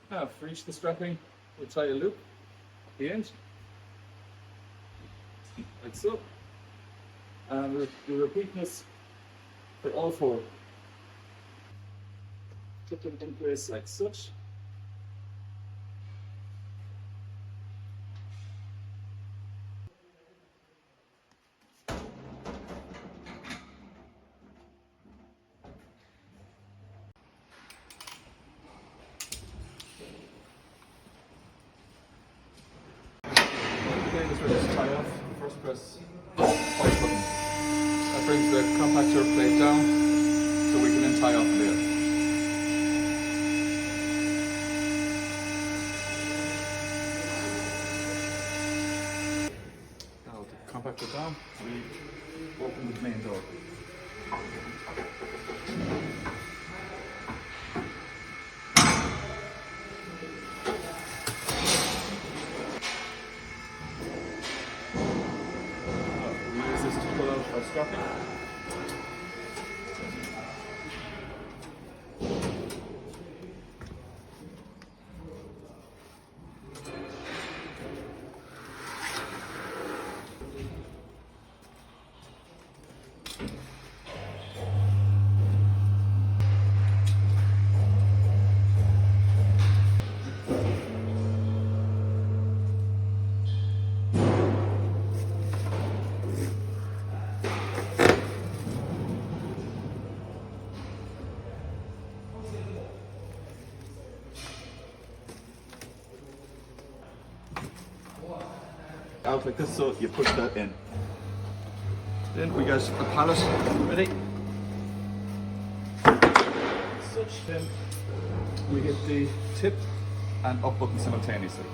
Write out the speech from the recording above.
Now for each the strapping, we'll tie a loop at the end, like so. And we're repeating this for all four. Put them in place like such. Again, just ready to tie off. First press white button. That brings the compactor plate down so we can then tie off the bale. Now to compactor down, we open the main door. We use this to pull out our strapping. Out like this, so you push that in. Then we got a pallet ready. Such, then we hit the tip and up button simultaneously.